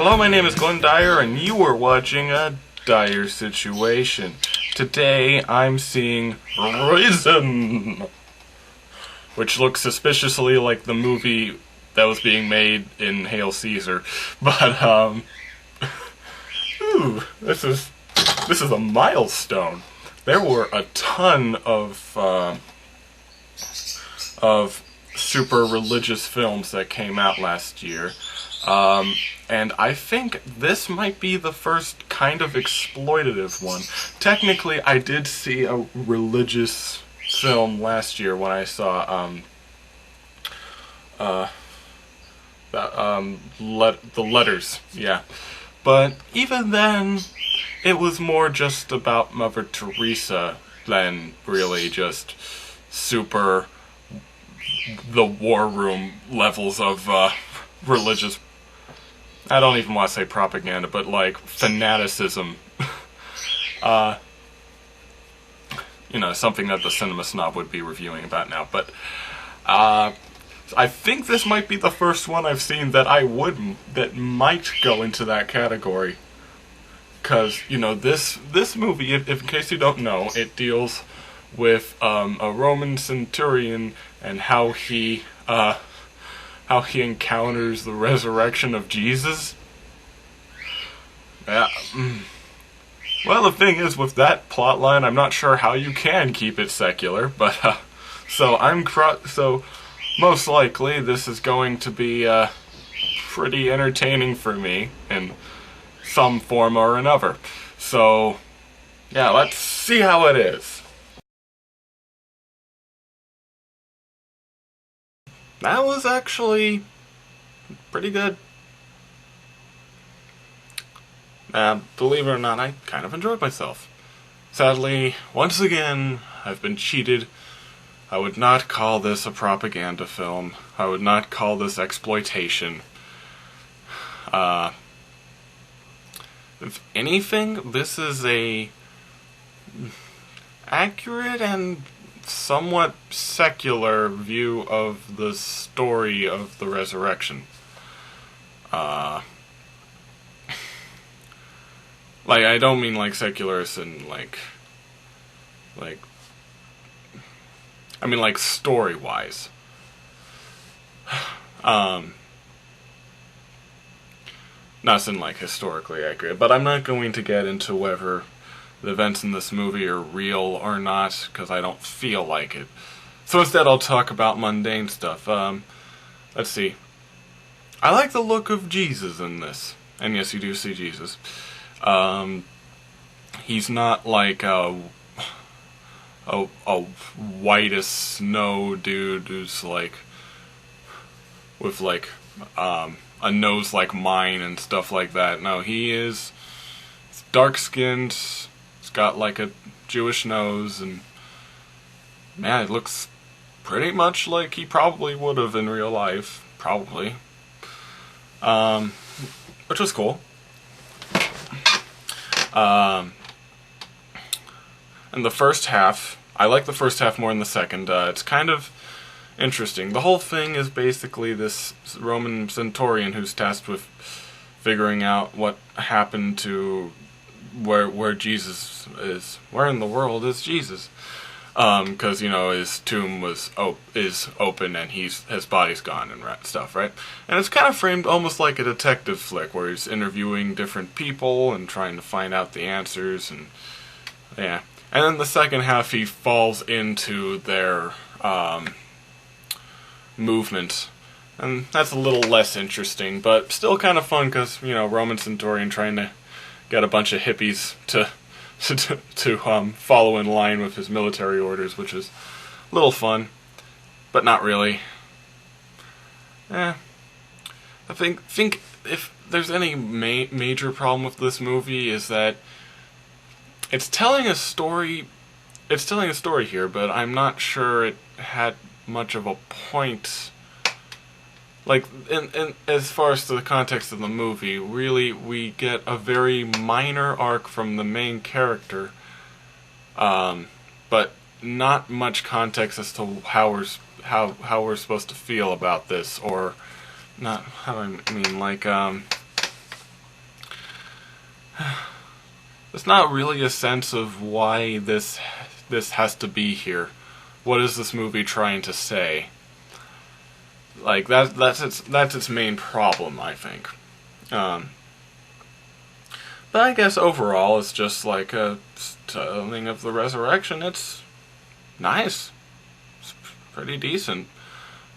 Hello, my name is Glenn Dyer, and you are watching a Dyer-Situation. Today, I'm seeing Risen, which looks suspiciously like the movie that was being made in Hail Caesar. But, ooh, this is a milestone. There were a ton of super religious films that came out last year. And I think this might be the first kind of exploitative one. Technically, I did see a religious film last year when I saw, The Letters, yeah. But even then, it was more just about Mother Teresa than really just super the war room levels of, religious, I don't even want to say propaganda, but like fanaticism. You know, something that the cinema snob would be reviewing about now. But I think this might be the first one I've seen that that might go into that category. Because, you know, this movie, if in case you don't know, it deals with a Roman centurion and how he encounters the resurrection of Jesus. Yeah. Well, the thing is, with that plotline, I'm not sure how you can keep it secular, but, so most likely this is going to be, pretty entertaining for me in some form or another. So, yeah, let's see how it is. That was actually pretty good. Believe it or not, I kind of enjoyed myself. Sadly, once again, I've been cheated. I would not call this a propaganda film. I would not call this exploitation. If anything, this is a accurate and somewhat secular view of the story of the resurrection. Like, I don't mean like secularist and like, I mean like story-wise. Not in like historically accurate, but I'm not going to get into whether the events in this movie are real or not, because I don't feel like it. So instead I'll talk about mundane stuff. Let's see. I like the look of Jesus in this. And yes, you do see Jesus. He's not like a white as snow dude who's like, with like, a nose like mine and stuff like that. No, he is dark-skinned. He's got like a Jewish nose, and man, it looks pretty much like he probably would have in real life. Probably. Which was cool. And the first half, I like the first half more than the second. It's kind of interesting. The whole thing is basically this Roman centurion who's tasked with figuring out what happened to where Jesus is. Where in the world is Jesus? Because, you know, his tomb is open and his body's gone and stuff, right? And it's kind of framed almost like a detective flick where he's interviewing different people and trying to find out the answers, and yeah. And then the second half he falls into their movement, and that's a little less interesting, but still kind of fun because, you know, Roman centurion trying to get a bunch of hippies to follow in line with his military orders, which is a little fun, but not really. I think if there's any major problem with this movie is that it's telling a story. It's telling a story here, but I'm not sure it had much of a point. Like, in as far as the context of the movie, really, we get a very minor arc from the main character, but not much context as to how we're supposed to feel about this, or not. How do I mean? Like, there's not really a sense of why this has to be here. What is this movie trying to say? Like that's its main problem, I think. But I guess overall, it's just like a telling of the resurrection. It's nice. It's pretty decent.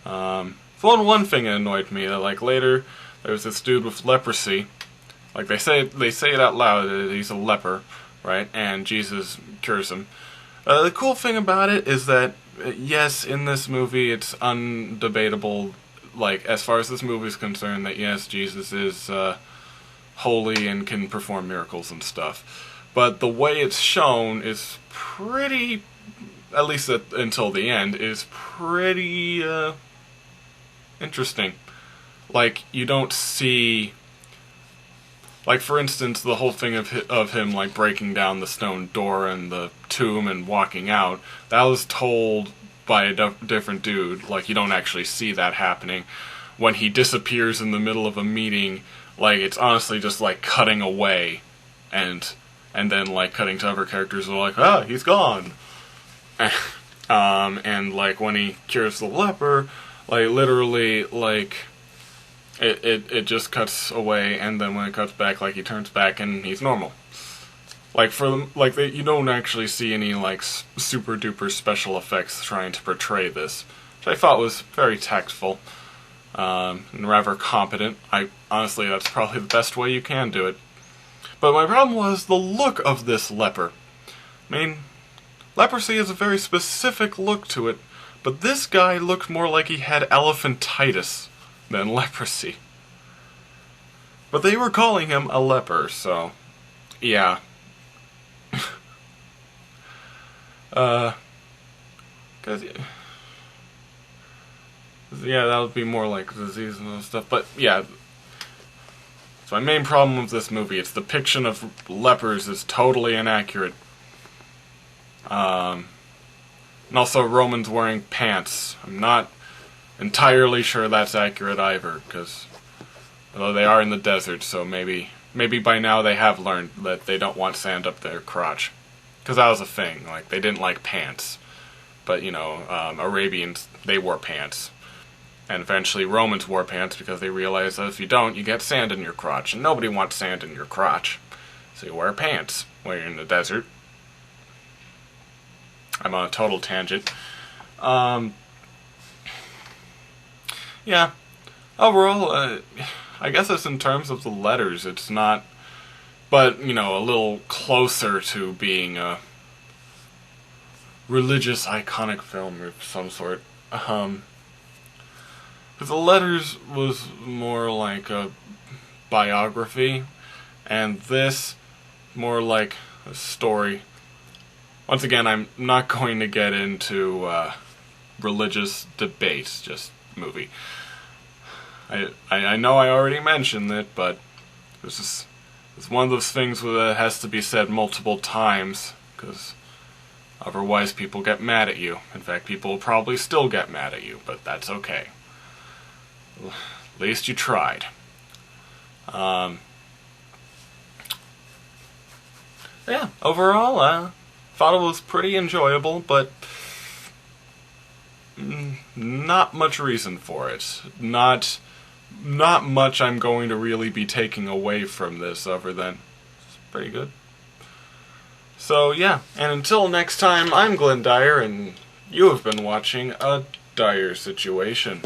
One thing that annoyed me, that like later there was this dude with leprosy. Like they say it out loud that he's a leper, right? And Jesus cures him. The cool thing about it is that yes, in this movie it's undebatable. Like as far as this movie is concerned, that yes, Jesus is holy and can perform miracles and stuff. But the way it's shown is pretty, at least until the end, is pretty interesting. Like, you don't see, like, for instance, the whole thing of him, like, breaking down the stone door in the tomb and walking out, that was told by a different dude. Like, you don't actually see that happening. When he disappears in the middle of a meeting, like, it's honestly just, like, cutting away, and then, like, cutting to other characters who are like, ah, he's gone. And, like, when he cures the leper, like, literally, like, it just cuts away, and then when it cuts back, like, he turns back and he's normal. Like, you don't actually see any, like, super duper special effects trying to portray this, which I thought was very tactful. And rather competent. Honestly, that's probably the best way you can do it. But my problem was the look of this leper. I mean, leprosy has a very specific look to it, but this guy looked more like he had elephantitis than leprosy. But they were calling him a leper, so yeah. Yeah, that would be more like disease and stuff. But yeah, so my main problem with this movie, its depiction of lepers is totally inaccurate. And also Romans wearing pants. I'm not entirely sure that's accurate either, because although they are in the desert, so maybe by now they have learned that they don't want sand up their crotch. Because that was a thing, like, they didn't like pants. But, you know, Arabians, they wore pants. And eventually Romans wore pants because they realized that if you don't, you get sand in your crotch. And nobody wants sand in your crotch. So you wear pants when you're in the desert. I'm on a total tangent. Yeah. Overall, I guess it's in terms of the letters, it's not... But, you know, a little closer to being a religious iconic film of some sort. The letters was more like a biography, and this more like a story. Once again, I'm not going to get into religious debates, just movie. I know I already mentioned it, but it's one of those things that has to be said multiple times, because otherwise people get mad at you. In fact, people will probably still get mad at you, but that's okay. At least you tried. Yeah, overall, thought it was pretty enjoyable, but not much reason for it. Not much I'm going to really be taking away from this, other than it's pretty good. So yeah, and until next time, I'm Glenn Dyer, and you have been watching A Dyer-Situation.